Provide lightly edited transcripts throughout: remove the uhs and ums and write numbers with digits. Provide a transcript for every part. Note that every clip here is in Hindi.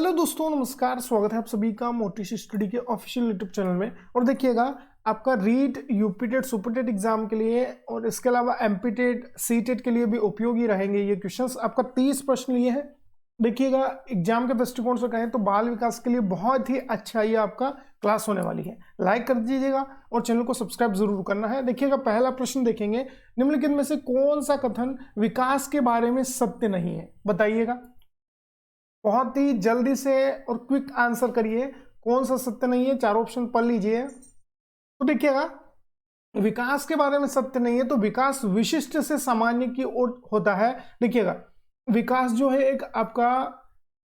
हेलो दोस्तों, नमस्कार। स्वागत है आप सभी का मोटिश स्टडी के ऑफिशियल यूट्यूब चैनल में। और देखिएगा, आपका रीट यूपीटेट सुपरटेट एग्जाम के लिए और इसके अलावा एमपीटेट सीटेट के लिए भी उपयोगी रहेंगे ये क्वेश्चंस। आपका 30 प्रश्न लिए हैं। देखिएगा, एग्जाम के दृष्टिकोण से कहें तो बाल विकास के लिए बहुत ही अच्छा ये आपका क्लास होने वाली है। लाइक कर दीजिएगा और चैनल को सब्सक्राइब जरूर करना है। देखिएगा, पहला प्रश्न देखेंगे, निम्नलिखित में से कौन सा कथन विकास के बारे में सत्य नहीं है? बताइएगा, बहुत ही जल्दी से और क्विक आंसर करिए। कौन सा सत्य नहीं है? चार ऑप्शन पढ़ लीजिए। तो देखिएगा, विकास के बारे में सत्य नहीं है तो विकास विशिष्ट से सामान्य की ओर होता है। देखिएगा, विकास जो है एक आपका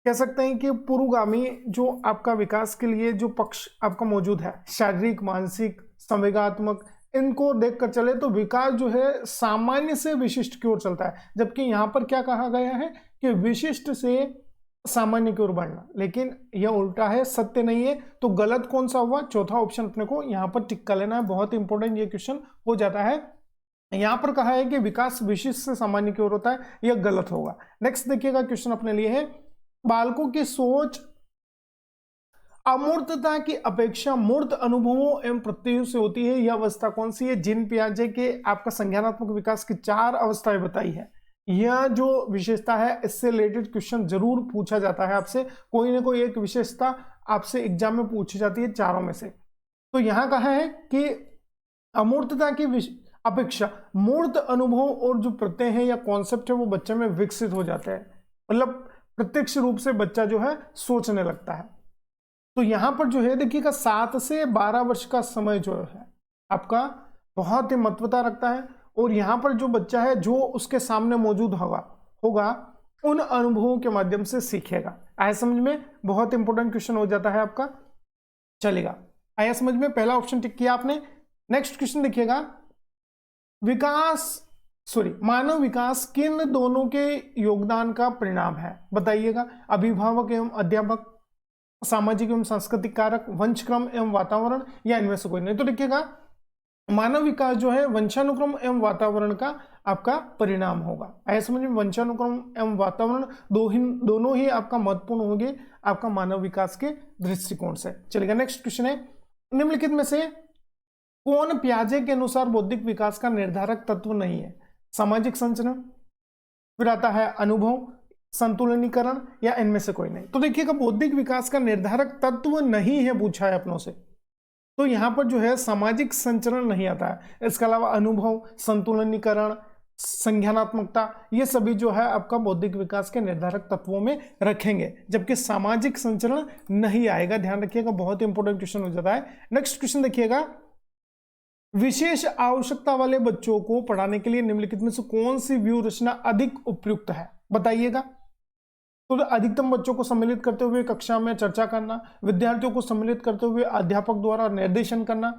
कह सकते हैं कि पुरोगामी जो आपका विकास के लिए जो पक्ष आपका मौजूद है, शारीरिक, मानसिक, संवेगात्मक, इनको देखकर चले तो विकास जो है सामान्य से विशिष्ट की ओर चलता है। जबकि यहां पर क्या कहा गया है कि विशिष्ट से सामान्य की ओर बढ़ना, लेकिन यह उल्टा है, सत्य नहीं है। तो गलत कौन सा हुआ? चौथा ऑप्शन अपने को यहां पर टिक कर लेना है। बहुत इंपॉर्टेंट ये क्वेश्चन हो जाता है। यहां पर कहा है कि विकास विशिष्ट से सामान्य की ओर होता है, यह गलत होगा। नेक्स्ट देखिएगा, क्वेश्चन अपने लिए है, बालकों की सोच अमूर्तता की अपेक्षा मूर्त अनुभवों एवं प्रत्ययों से होती है। यह अवस्था कौन सी है? जीन पियाजे के आपका संज्ञानात्मक विकास की 4 अवस्थाएं बताई है। यह जो विशेषता है इससे रिलेटेड क्वेश्चन जरूर पूछा जाता है आपसे। कोई ना कोई एक विशेषता आपसे एग्जाम में पूछी जाती है चारों में से। तो यहां कहा है कि अमूर्तता की अपेक्षा मूर्त अनुभव और जो प्रत्यय है या कॉन्सेप्ट है वो बच्चे में विकसित हो जाते हैं। मतलब प्रत्यक्ष रूप से बच्चा जो है सोचने लगता है। तो यहां पर जो है देखिएगा, 7 से 12 वर्ष का समय जो है आपका बहुत ही महत्वता रखता है। और यहां पर जो बच्चा है जो उसके सामने मौजूद होगा उन अनुभवों के माध्यम से सीखेगा। आया समझ में? बहुत इंपॉर्टेंट क्वेश्चन हो जाता है आपका। चलेगा, आया समझ में? पहला ऑप्शन टिक किया आपने। नेक्स्ट क्वेश्चन देखिएगा, मानव विकास किन दोनों के योगदान का परिणाम है? बताइएगा। अभिभावक एवं अध्यापक, सामाजिक एवं सांस्कृतिक कारक, वंशक्रम एवं वातावरण, या इनमें से कोई नहीं। तो देखिएगा, मानव विकास जो है वंशानुक्रम एवं वातावरण का आपका परिणाम होगा। ऐसे समझ में, वंशानुक्रम एवं वातावरण दोनों ही आपका महत्वपूर्ण होंगे आपका मानव विकास के दृष्टिकोण से। चलिएगा, नेक्स्ट क्वेश्चन है, निम्नलिखित में से कौन पियाजे के अनुसार बौद्धिक विकास का निर्धारक तत्व नहीं है? सामाजिक संचरण, फिर आता है अनुभव, संतुलनीकरण, या इनमें से कोई नहीं। तो देखिएगा, बौद्धिक विकास का निर्धारक तत्व नहीं है पूछा है अपनों से, तो यहां पर जो है सामाजिक संचरण नहीं आता है। इसके अलावा अनुभव, संतुलनीकरण, संज्ञानात्मकता, ये सभी जो है आपका बौद्धिक विकास के निर्धारक तत्वों में रखेंगे, जबकि सामाजिक संचरण नहीं आएगा। ध्यान रखिएगा, बहुत इंपॉर्टेंट क्वेश्चन हो जाता है। नेक्स्ट क्वेश्चन देखिएगा, विशेष आवश्यकता वाले बच्चों को पढ़ाने के लिए निम्नलिखित में से कौन सी व्यू रचना अधिक उपयुक्त है? बताइएगा। तो अधिकतम बच्चों को सम्मिलित करते हुए कक्षा में चर्चा करना, विद्यार्थियों को सम्मिलित करते हुए अध्यापक द्वारा निर्देशन करना,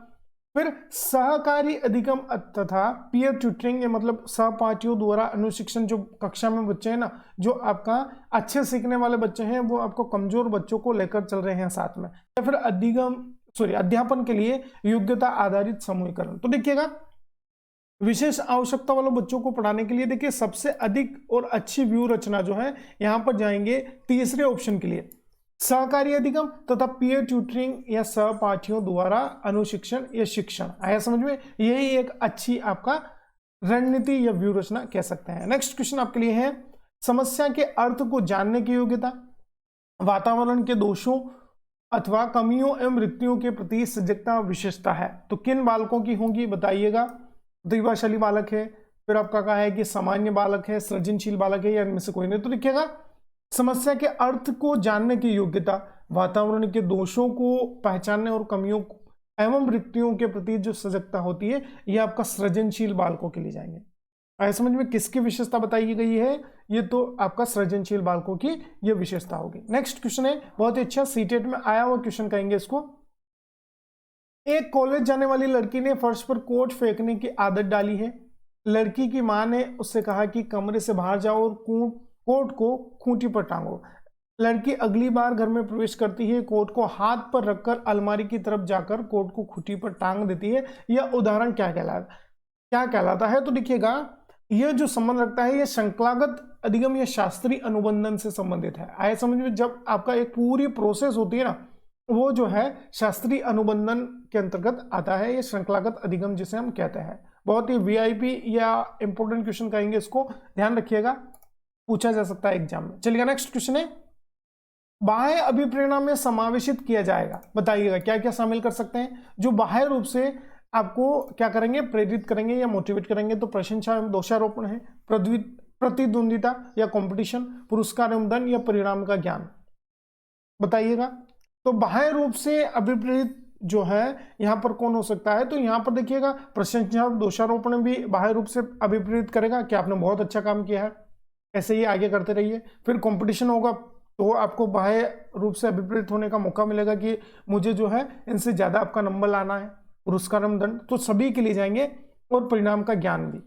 फिर सहकारी अधिगम तथा पीयर ट्यूटरिंग, मतलब सहपाठियों द्वारा अनुशिक्षण। जो कक्षा में बच्चे हैं ना, जो आपका अच्छे सीखने वाले बच्चे हैं, वो आपको कमजोर बच्चों को लेकर चल रहे हैं साथ में, या फिर अध्यापन के लिए योग्यता आधारित समूहीकरण। तो देखिएगा, विशेष आवश्यकता वाले बच्चों को पढ़ाने के लिए देखिए सबसे अधिक और अच्छी व्यू रचना जो है यहां पर जाएंगे तीसरे ऑप्शन के लिए, सहकारी अधिगम तथा पीयर ट्यूटरिंग या सहपाठियों द्वारा अनुशिक्षण या शिक्षण। आया समझ में? यही एक अच्छी आपका रणनीति या व्यू रचना कह सकते हैं। नेक्स्ट क्वेश्चन आपके लिए है, समस्या के अर्थ को जानने की योग्यता, वातावरण के दोषों अथवा कमियों एवं रिक्तियों के प्रति सजगता विशेषता है। तो किन बालकों की होंगी? बताइएगा। प्रतिभाशाली बालक है, फिर आपका कहा है कि सामान्य बालक है, सृजनशील बालक है, या इनमें से कोई नहीं। तो देखिएगा, समस्या के अर्थ को जानने की योग्यता, वातावरण के दोषों को पहचानने और कमियों एवं रिक्तियों के प्रति जो सजगता होती है, यह आपका सृजनशील बालकों के लिए जाएंगे। आया समझ में? किसकी विशेषता बताई गई है? ये तो आपका सृजनशील बालकों की यह विशेषता होगी। नेक्स्ट क्वेश्चन है, बहुत ही अच्छा, सीटेट में आया हुआ क्वेश्चन कहेंगे इसको। एक कॉलेज जाने वाली लड़की ने फर्श पर कोट फेंकने की आदत डाली है। लड़की की मां ने उससे कहा कि कमरे से बाहर जाओ और कोट को खूंटी पर टांगो। लड़की अगली बार घर में प्रवेश करती है, कोट को हाथ पर रखकर अलमारी की तरफ जाकर कोट को खूंटी पर टांग देती है। यह उदाहरण क्या कहलाता है? तो देखिएगा, यह जो संबंध रखता है, यह श्रृंखलागत अधिगम या शास्त्रीय अनुबंधन से संबंधित है। आया समझ में? जब आपका एक पूरी प्रोसेस होती है ना, वो जो है शास्त्रीय अनुबंधन के अंतर्गत आता है, ये श्रृंखलागत अधिगम जिसे हम कहते हैं। बहुत ही वीआईपी या इंपॉर्टेंट क्वेश्चन कहेंगे, इसको ध्यान रखिएगा, पूछा जा सकता है एग्जाम में। चलिएगा नेक्स्ट क्वेश्चन है, बाह्य अभिप्रेरणा में समावेशित किया जाएगा, बताइएगा क्या क्या शामिल कर सकते हैं जो बाह्य रूप से आपको क्या करेंगे, प्रेरित करेंगे या मोटिवेट करेंगे। तो प्रशंसा एवं दोषारोपण है, प्रतिद्वंदिता या कंपटीशन, पुरस्कार एवं दंड या परिणाम का ज्ञान, बताइएगा। तो बाह्य रूप से अभिप्रेरित जो है यहां पर कौन हो सकता है, तो यहां पर देखिएगा प्रशंसा दोषारोपण भी बाह्य रूप से अभिप्रेरित करेगा कि आपने बहुत अच्छा काम किया है, ऐसे ही आगे करते रहिए। फिर कंपटीशन होगा तो आपको बाह्य रूप से अभिप्रेरित होने का मौका मिलेगा कि मुझे जो है इनसे ज्यादा आपका नंबर लाना है। पुरस्कार एवं दंड तो सभी के लिए जाएंगे, और परिणाम का ज्ञान भी।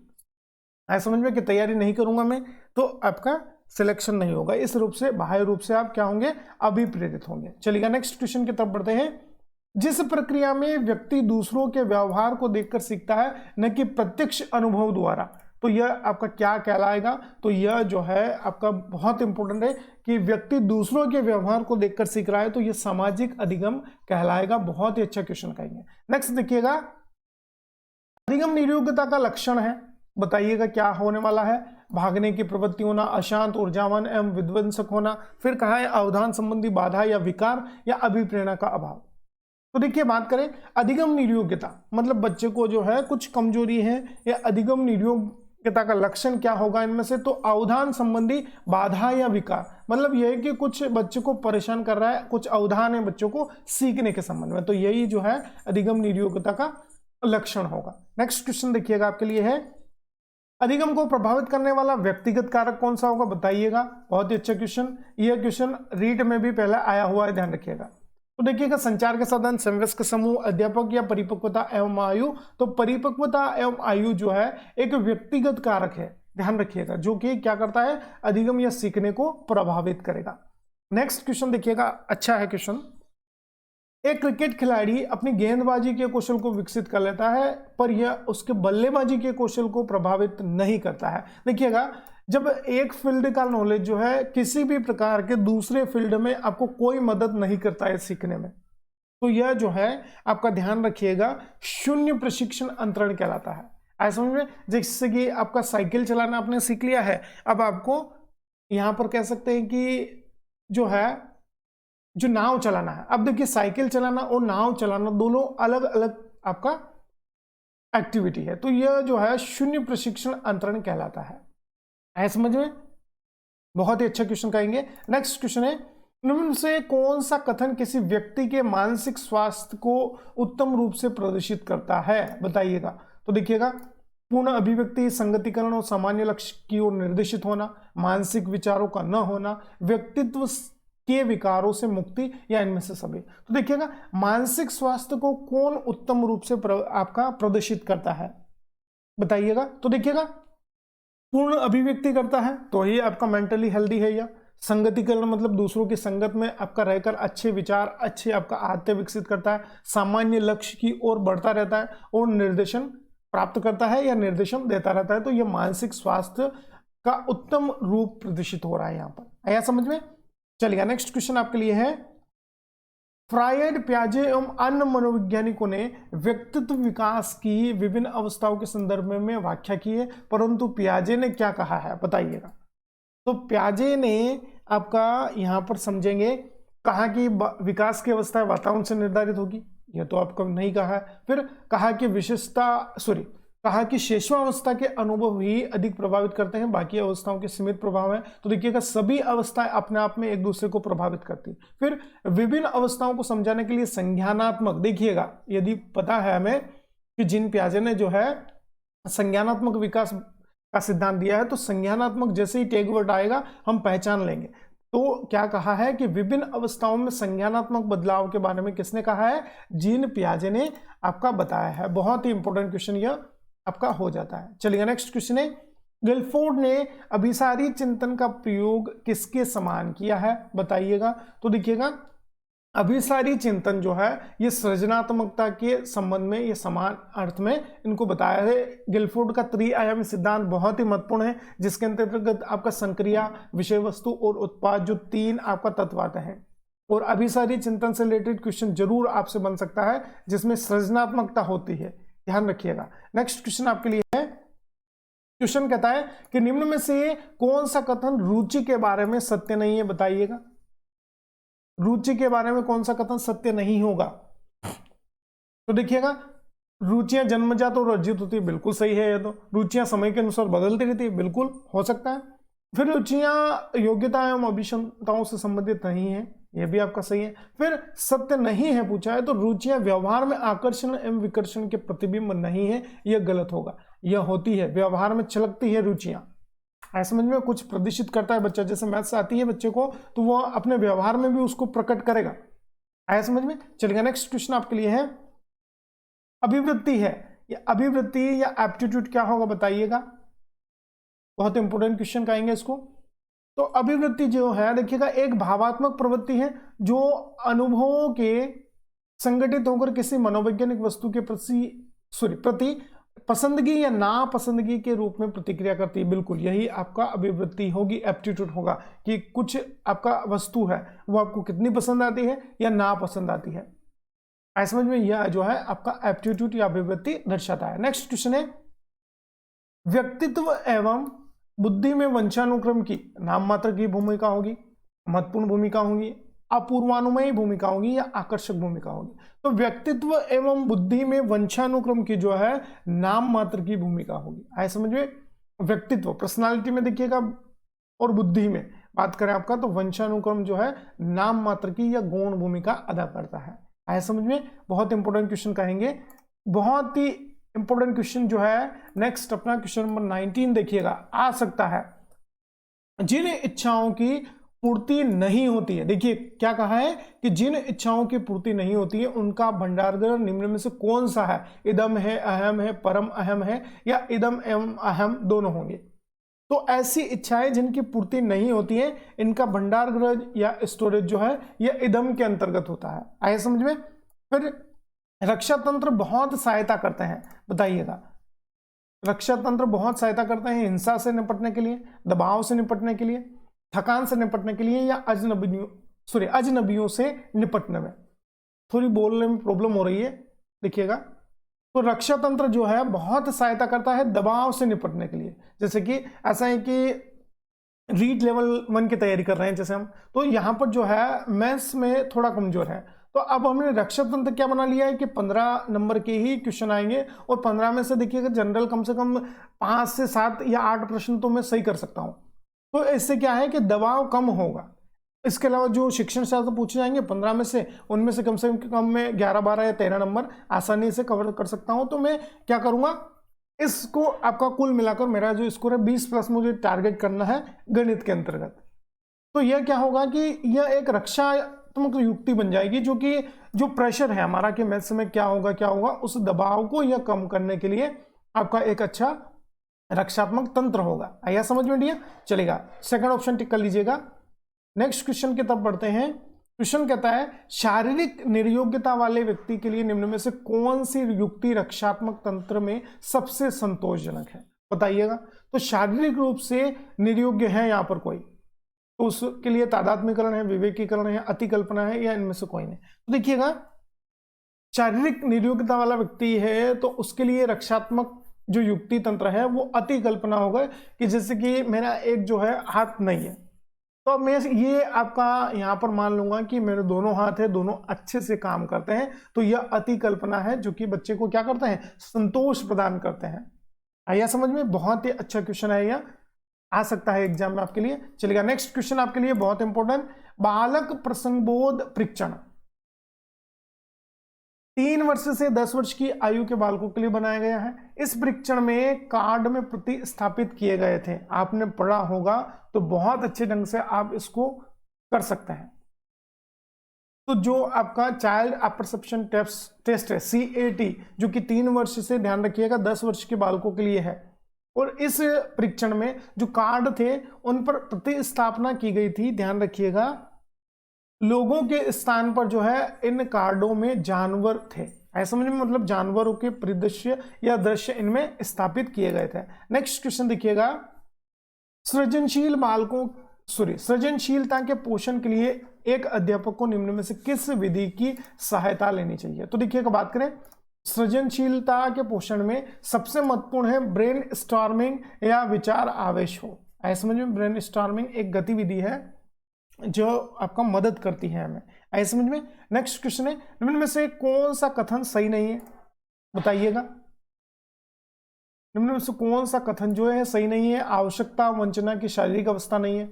ऐसा समझ में कि तैयारी नहीं करूंगा मैं तो आपका सिलेक्शन नहीं होगा। इस रूप से बाह्य रूप से आप क्या होंगे, अभिप्रेरित होंगे। चलिएगा नेक्स्ट क्वेश्चन की तरफ बढ़ते हैं। जिस प्रक्रिया में व्यक्ति दूसरों के व्यवहार को देखकर सीखता है, न कि प्रत्यक्ष अनुभव द्वारा, तो यह आपका क्या कहलाएगा, तो यह जो है आपका बहुत इंपॉर्टेंट है कि व्यक्ति दूसरों के व्यवहार को देखकर सीख रहा है, तो यह सामाजिक अधिगम कहलाएगा। बहुत ही अच्छा क्वेश्चन कहेंगे। नेक्स्ट देखिएगा, अधिगम निरुग्यता का लक्षण है, बताइएगा क्या होने वाला है। भागने की प्रवृत्ति होना, अशांत, ऊर्जावान एवं विध्वंसक होना। फिर कहा है अवधान संबंधी बाधा या विकार या अभिप्रेरणा का अभाव। तो देखिए बात करें अधिगम निरुग्यता, मतलब बच्चे को जो है कुछ कमजोरी है, या अधिगम निरुग्यता का लक्षण क्या होगा इनमें से, तो अवधान संबंधी बाधा या विकार, मतलब यह है कि कुछ बच्चे को परेशान कर रहा है, कुछ अवधान है बच्चों को सीखने के संबंध में, तो यही जो है अधिगम निरुग्यता का लक्षण होगा। नेक्स्ट क्वेश्चन देखिएगा आपके लिए है, अधिगम को प्रभावित करने वाला व्यक्तिगत कारक कौन सा होगा, बताइएगा। बहुत ही अच्छा क्वेश्चन, यह क्वेश्चन रीट में भी पहले आया हुआ है, ध्यान रखिएगा। तो देखिएगा संचार के साधन, समवयस्क समूह, अध्यापक या परिपक्वता एवं आयु। तो परिपक्वता एवं आयु जो है एक व्यक्तिगत कारक है, ध्यान रखिएगा, जो कि क्या करता है, अधिगम या सीखने को प्रभावित करेगा। नेक्स्ट क्वेश्चन देखिएगा, अच्छा है क्वेश्चन। एक क्रिकेट खिलाड़ी अपनी गेंदबाजी के कौशल को विकसित कर लेता है, पर यह उसके बल्लेबाजी के कौशल को प्रभावित नहीं करता है। देखिएगा, जब एक फील्ड का नॉलेज जो है किसी भी प्रकार के दूसरे फील्ड में आपको कोई मदद नहीं करता है सीखने में, तो यह जो है आपका ध्यान रखिएगा शून्य प्रशिक्षण अंतरण कहलाता है। ऐसा समझ में, जैसे कि आपका साइकिल चलाना आपने सीख लिया है, अब आपको यहां पर कह सकते हैं कि जो है जो नाव चलाना है। अब देखिए साइकिल चलाना और नाव चलाना दोनों अलग अलग आपका एक्टिविटी है, तो यह जो है शून्य प्रशिक्षण अंतरण कहलाता है। है समझ में, बहुत ही अच्छा क्वेश्चन कहेंगे। नेक्स्ट क्वेश्चन है, निम्न से कौन सा कथन किसी व्यक्ति के मानसिक स्वास्थ्य को उत्तम रूप से प्रदर्शित करता है, बताइएगा। तो देखिएगा, पूर्ण अभिव्यक्ति, संगतिकरण और सामान्य लक्ष्य की ओर निर्देशित होना, मानसिक विचारों का न होना, व्यक्तित्व के विकारों से मुक्ति, या इनमें से सभी। तो देखिएगा मानसिक स्वास्थ्य को कौन उत्तम रूप से आपका प्रदर्शित करता है, बताइएगा। तो देखिएगा पूर्ण अभिव्यक्ति करता है तो ये आपका मेंटली हेल्दी है, या संगतिकरण मतलब दूसरों की संगत में आपका रहकर अच्छे विचार, अच्छे आपका आदतें विकसित करता है, सामान्य लक्ष्य की ओर बढ़ता रहता है, और निर्देशन प्राप्त करता है या निर्देशन देता रहता है। तो ये मानसिक स्वास्थ्य का उत्तम रूप प्रदर्शित हो रहा है यहाँ पर। आया समझ में? चलिए नेक्स्ट क्वेश्चन आपके लिए है, फ्रायड, प्याजे एवं अन्य मनोवैज्ञानिकों ने व्यक्तित्व विकास की विभिन्न अवस्थाओं के संदर्भ में व्याख्या की है, परंतु प्याजे ने क्या कहा है, बताइएगा। तो प्याजे ने आपका यहां पर समझेंगे कहा कि विकास की अवस्था वातावरण से निर्धारित होगी, यह तो आपको नहीं कहा है। फिर कहा कि कहा कि शेषवावस्था के अनुभव ही अधिक प्रभावित करते हैं, बाकी अवस्थाओं के सीमित प्रभाव है। तो देखिएगा सभी अवस्थाएं अपने आप में एक दूसरे को प्रभावित करती है। फिर विभिन्न अवस्थाओं को समझाने के लिए संज्ञानात्मक, देखिएगा यदि पता है हमें कि जीन पियाजे ने जो है संज्ञानात्मक विकास का सिद्धांत दिया है, तो संज्ञानात्मक जैसे ही टैग वर्ड आएगा हम पहचान लेंगे। तो क्या कहा है कि विभिन्न अवस्थाओं में संज्ञानात्मक बदलाव के बारे में किसने कहा है, जीन पियाजे ने आपका बताया है। बहुत ही इंपॉर्टेंट क्वेश्चन यह आपका हो जाता है। चलिए नेक्स्ट क्वेश्चन है, गिलफोर्ड ने अभिसारी चिंतन का प्रयोग किसके समान किया है, बताइएगा। तो देखिएगा अभिसारी चिंतन जो है ये सृजनात्मकता के संबंध में, ये समान अर्थ में इनको बताया है। गिलफोर्ड का त्रिआयामी सिद्धांत बहुत ही महत्वपूर्ण है, जिसके अंतर्गत आपका संक्रिया, विषय वस्तु और उत्पाद जो 3 आपका तत्व आते हैं। और अभिसारी चिंतन से रिलेटेड क्वेश्चन जरूर आपसे बन सकता है जिसमें सृजनात्मकता होती है, ध्यान रखिएगा। नेक्स्ट क्वेश्चन आपके लिए है, क्वेश्चन कहता है कि निम्न में से कौन सा कथन रुचि के बारे में सत्य नहीं है, बताइएगा। रुचि के बारे में कौन सा कथन सत्य नहीं होगा? तो देखिएगा, रुचियां जन्मजात और अर्जित होती है, बिल्कुल सही है ये तो। रुचियां समय के अनुसार बदलती रहती है, बिल्कुल हो सकता है। फिर रुचियां योग्यता एवं अभिक्षमताओं से संबंधित नहीं है, ये भी आपका सही है। फिर सत्य नहीं है पूछा है तो रुचियां व्यवहार में आकर्षण एवं विकर्षण के प्रतिबिंब नहीं है, यह गलत होगा। यह होती है, व्यवहार में छलकती है रुचियां, ऐसे समझ में कुछ प्रदर्शित करता है बच्चा, जैसे मैथ्स आती है बच्चे को तो वो अपने व्यवहार में भी उसको प्रकट करेगा, ऐसे समझ में चलेगा। नेक्स्ट क्वेश्चन आपके लिए है, अभिवृत्ति है, या अभिवृत्ति या एप्टीट्यूड क्या होगा बताइएगा। बहुत इंपॉर्टेंट क्वेश्चन कहेंगे इसको। तो अभिवृत्ति जो है देखिएगा एक भावात्मक प्रवृत्ति है जो अनुभवों के संगठित होकर किसी मनोवैज्ञानिक वस्तु के प्रति पसंदगी या नापसंदगी के रूप में प्रतिक्रिया करती है। बिल्कुल यही आपका अभिवृत्ति होगी, एप्टीट्यूड होगा कि कुछ आपका वस्तु है वो आपको कितनी पसंद आती है या नापसंद आती है, ऐसे समझ में यह जो है आपका एप्टीट्यूड या अभिवृत्ति दर्शाता है। नेक्स्ट क्वेश्चन है, व्यक्तित्व एवं बुद्धि में वंशानुक्रम की नाम मात्र की भूमिका होगी, महत्वपूर्ण भूमिका होगी, अपूर्वानुमेय भूमिका होगी या आकर्षक भूमिका होगी। तो व्यक्तित्व एवं बुद्धि में वंशानुक्रम की जो है नाम मात्र की भूमिका होगी, ऐसे समझिए। व्यक्तित्व पर्सनालिटी में देखिएगा और बुद्धि में बात करें आपका तो वंशानुक्रम जो है नाम मात्र की या गौण भूमिका अदा करता है, ऐसे समझ में। बहुत इंपॉर्टेंट क्वेश्चन कहेंगे, बहुत ही इंपॉर्टेंट क्वेश्चन जो है। नेक्स्ट अपना क्वेश्चन नंबर 19 देखिएगा, आ सकता है, जिन इच्छाओं की पूर्ति नहीं होती है। देखिए क्या कहा है कि जिन इच्छाओं की पूर्ति नहीं होती है उनका भंडारगृह निम्न में से कौन सा है? इदम है, अहम है, परम अहम है या इदम एवं अहम दोनों होंगे। तो ऐसी इच्छाएं जिनकी पूर्ति नहीं होती है इनका भंडारगृह या स्टोरेज जो है यह इदम के अंतर्गत होता है, आए समझ में। फिर रक्षा तंत्र बहुत सहायता करते हैं, बताइएगा। रक्षा तंत्र बहुत सहायता करते हैं हिंसा से निपटने के लिए, दबाव से निपटने के लिए, थकान से निपटने के लिए या अजनबियों से निपटने में। थोड़ी बोलने में प्रॉब्लम हो रही है, देखिएगा। तो रक्षा तंत्र जो है बहुत सहायता करता है दबाव से निपटने के लिए। जैसे कि ऐसा है कि रीट लेवल 1 की तैयारी कर रहे हैं जैसे हम, तो यहाँ पर जो है मैथ्स में थोड़ा कमजोर है, तो अब हमने रक्षा तंत्र क्या बना लिया है कि 15 नंबर के ही क्वेश्चन आएंगे और 15 में से देखिएगा जनरल कम से कम 5 से 7 या 8 प्रश्न तो मैं सही कर सकता हूँ। तो इससे क्या है कि दबाव कम होगा। इसके अलावा जो शिक्षण शास्त्र पूछे जाएंगे 15 में से, उनमें से कम मैं 11, 12 या 13 नंबर आसानी से कवर कर सकता हूं। तो मैं क्या करूंगा, इसको आपका कुल मिलाकर मेरा जो स्कोर है 20+ मुझे टारगेट करना है गणित के अंतर्गत। तो यह क्या होगा कि यह एक रक्षात्मक युक्ति बन जाएगी, जो कि जो प्रेशर है हमारा कि मैथ्स में क्या होगा उस दबाव को यह कम करने के लिए आपका एक अच्छा रक्षात्मक तंत्र होगा। आया समझ में डियर? चलेगा, सेकंड ऑप्शन टिक कर लीजिएगा। नेक्स्ट क्वेश्चन की तरफ बढ़ते हैं। क्वेश्चन कहता है शारीरिक निर्योग्यता वाले व्यक्ति के लिए निम्न में से कौन सी युक्ति रक्षात्मक तंत्र में सबसे संतोषजनक है, बताइएगा। तो शारीरिक रूप से निर्योग्य है यहाँ पर कोई, तो उसके लिए तादात्म्यकरण है, विवेकीकरण है, अतिकल्पना है या इनमें से कोई नहीं। तो देखिएगा शारीरिक निर्योग्यता वाला व्यक्ति है तो उसके लिए रक्षात्मक जो युक्ति तंत्र है वो अति कल्पना होगा कि जैसे कि मेरा एक जो है हाथ नहीं है, तो अब मैं ये आपका यहाँ पर मान लूंगा कि मेरे दोनों हाथ है, दोनों अच्छे से काम करते हैं, तो यह अति कल्पना है जो कि बच्चे को क्या करते हैं, संतोष प्रदान करते हैं। आया समझ में? बहुत ही अच्छा क्वेश्चन है, यह आ सकता है एग्जाम में आपके लिए। चलिएगा नेक्स्ट क्वेश्चन आपके लिए बहुत इंपॉर्टेंट, बालक प्रसंगबोध परीक्षण 3 वर्ष से 10 वर्ष की आयु के बालकों के लिए बनाया गया है। इस परीक्षण में कार्ड में प्रतिस्थापित किए गए थे, आपने पढ़ा होगा, तो बहुत अच्छे ढंग से आप इसको कर सकते हैं। तो जो आपका चाइल्ड अपरसेप्शन टेस्ट है CAT, जो कि 3 वर्ष से ध्यान रखिएगा 10 वर्ष के बालकों के लिए है, और इस परीक्षण में जो कार्ड थे उन पर प्रतिस्थापना की गई थी, ध्यान रखिएगा लोगों के स्थान पर जो है इन कार्डों में जानवर थे, ऐसा समझ में, मतलब जानवरों के परिदृश्य या दृश्य इनमें स्थापित किए गए थे। नेक्स्ट क्वेश्चन देखिएगा, सृजनशीलता के पोषण के लिए एक अध्यापक को निम्न में से किस विधि की सहायता लेनी चाहिए? तो देखिएगा, बात करें सृजनशीलता के पोषण में सबसे महत्वपूर्ण है ब्रेन स्टॉर्मिंग या विचार आवेश हो। ऐसे समझ में, ब्रेन स्टॉर्मिंग एक गतिविधि है जो आपका मदद करती है हमें, ऐसे समझ में। नेक्स्ट क्वेश्चन है, निम्न में से कौन सा कथन सही नहीं है? बताइएगा, निम्न में से कौन सा कथन जो है सही नहीं है? आवश्यकता वंचना की शारीरिक अवस्था नहीं है,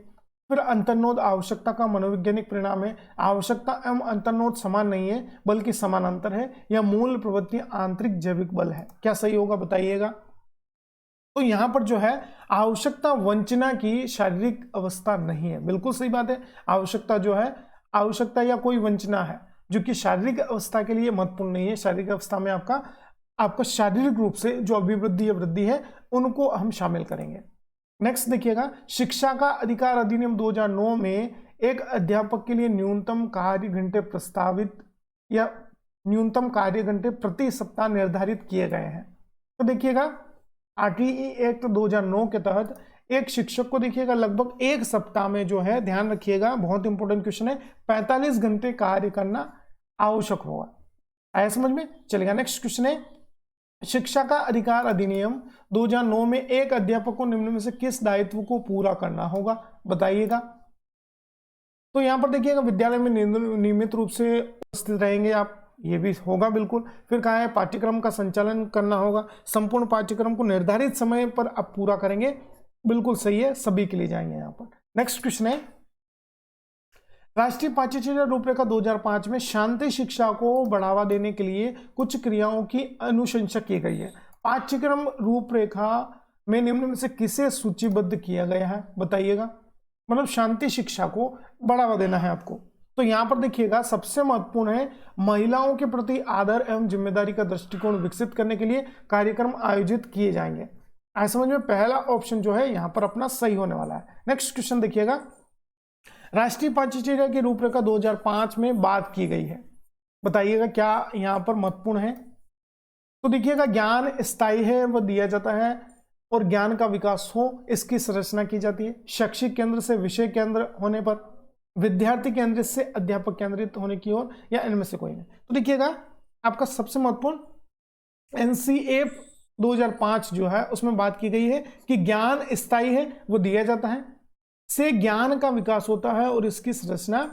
फिर अंतर्नोद आवश्यकता का मनोवैज्ञानिक परिणाम है, आवश्यकता एवं अंतर्नोद समान नहीं है बल्कि समानांतर है, या मूल प्रवृत्ति आंतरिक जैविक बल है। क्या सही होगा बताइएगा। तो यहां पर जो है आवश्यकता वंचना की शारीरिक अवस्था नहीं है, बिल्कुल सही बात है। आवश्यकता जो है, आवश्यकता या कोई वंचना है जो कि शारीरिक अवस्था के लिए महत्वपूर्ण नहीं है। शारीरिक अवस्था में आपका शारीरिक रूप से जो अभिवृद्धि या वृद्धि है उनको हम शामिल करेंगे। नेक्स्ट देखिएगा, शिक्षा का अधिकार अधिनियम 2009 में एक अध्यापक के लिए न्यूनतम कार्य घंटे प्रस्तावित या न्यूनतम कार्य घंटे प्रति सप्ताह निर्धारित किए गए हैं। तो देखिएगा, आरटीई एक्ट 2009 के तहत एक शिक्षक को देखिएगा लगभग एक सप्ताह में जो है, ध्यान रखिएगा बहुत इंपॉर्टेंट क्वेश्चन है, 45 घंटे कार्य करना आवश्यक होगा। आया समझ में? चलेगा। नेक्स्ट क्वेश्चन है, शिक्षा का अधिकार अधिनियम 2009 में एक अध्यापक को निम्न में से किस दायित्व को पूरा करना होगा? बताइएगा। तो यहां पर देखिएगा, विद्यालय में नियमित रूप से उपस्थित रहेंगे आप, ये भी होगा बिल्कुल। फिर कहा है पाठ्यक्रम का संचालन करना होगा, संपूर्ण पाठ्यक्रम को निर्धारित समय पर आप पूरा करेंगे, बिल्कुल सही है, सभी के लिए जाएंगे यहाँ पर। नेक्स्ट क्वेश्चन है, राष्ट्रीय पाठ्यचर्या रूपरेखा 2005 में शांति शिक्षा को बढ़ावा देने के लिए कुछ क्रियाओं की अनुशंसा की गई है। पाठ्यक्रम रूपरेखा में निम्न में से किसे सूचीबद्ध किया गया है? बताइएगा। मतलब शांति शिक्षा को बढ़ावा देना है आपको, तो यहां पर देखिएगा सबसे महत्वपूर्ण है महिलाओं के प्रति आदर एवं जिम्मेदारी का दृष्टिकोण विकसित करने के लिए कार्यक्रम आयोजित किए जाएंगे। ऐसे समझ में, पहला ऑप्शन जो है यहां पर अपना सही होने वाला है। नेक्स्ट क्वेश्चन देखिएगा, राष्ट्रीय पाठ्यचर्या की रूपरेखा 2005 में बात की गई है, बताइएगा क्या यहां पर महत्वपूर्ण है? तो देखिएगा, ज्ञान स्थायी है वह दिया जाता है और ज्ञान का विकास हो इसकी संरचना की जाती है। शैक्षिक केंद्र से विषय केंद्र होने पर, विद्यार्थी केंद्रित से अध्यापक केंद्रित होने की ओर, या इनमें से कोई नहीं। तो देखिएगा, आपका सबसे महत्वपूर्ण एनसीएफ 2005 जो है उसमें बात की गई है कि ज्ञान स्थायी है वो दिया जाता है, से ज्ञान का विकास होता है और इसकी संरचना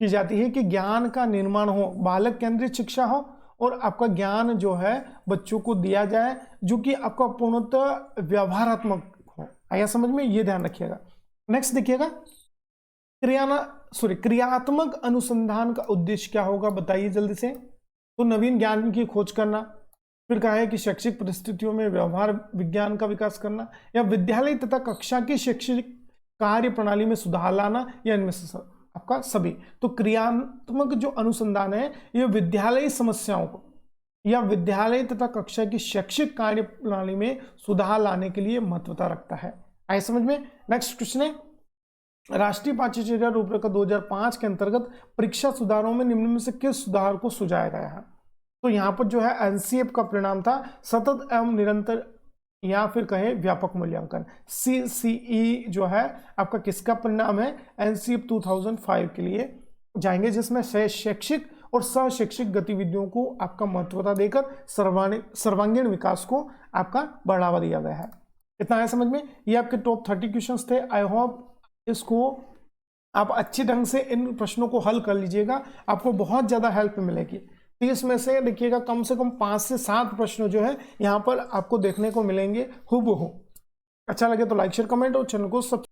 की जाती है कि ज्ञान का निर्माण हो, बालक केंद्रित शिक्षा हो और आपका ज्ञान जो है बच्चों को दिया जाए जो कि आपका पूर्णतः व्यवहारात्मक हो। आया समझ में? ये ध्यान रखिएगा। नेक्स्ट देखिएगा, क्रियात्मक अनुसंधान का उद्देश्य क्या होगा? बताइए जल्दी से। तो नवीन ज्ञान की खोज करना, फिर कहा है कि शैक्षिक परिस्थितियों में व्यवहार विज्ञान का विकास करना, या विद्यालय तथा कक्षा की शैक्षिक कार्य प्रणाली में सुधार लाना, या इनमें से आपका सभी। तो क्रियात्मक जो अनुसंधान है ये विद्यालय समस्याओं को या विद्यालय तथा कक्षा की शैक्षिक कार्य प्रणाली में सुधार लाने के लिए महत्वता रखता है। आए समझ में? नेक्स्ट क्वेश्चन है, राष्ट्रीय पाठ्यचर्या रूपरेखा 2005 के अंतर्गत परीक्षा सुधारों में निम्न में से किस सुधार को सुझाया गया है? तो यहां पर जो है एनसीएफ का परिणाम था सतत एवं निरंतर या फिर कहे व्यापक मूल्यांकन। सीसीई जो है आपका किसका परिणाम है? एनसीएफ 2005 के लिए जाएंगे, जिसमें शैक्षिक और सहशैक्षिक गतिविधियों को आपका महत्वता देकर सर्वांगीण विकास को आपका बढ़ावा दिया गया है। इतना है समझ में? ये आपके टॉप 30 क्वेश्चंस थे। आई होप इसको आप अच्छे ढंग से इन प्रश्नों को हल कर लीजिएगा, आपको बहुत ज़्यादा हेल्प मिलेगी। 30 में से देखिएगा कम से कम 5 से 7 प्रश्न जो है यहाँ पर आपको देखने को मिलेंगे हुबहू। अच्छा लगे तो लाइक शेयर कमेंट और चैनल को सब्सक्राइब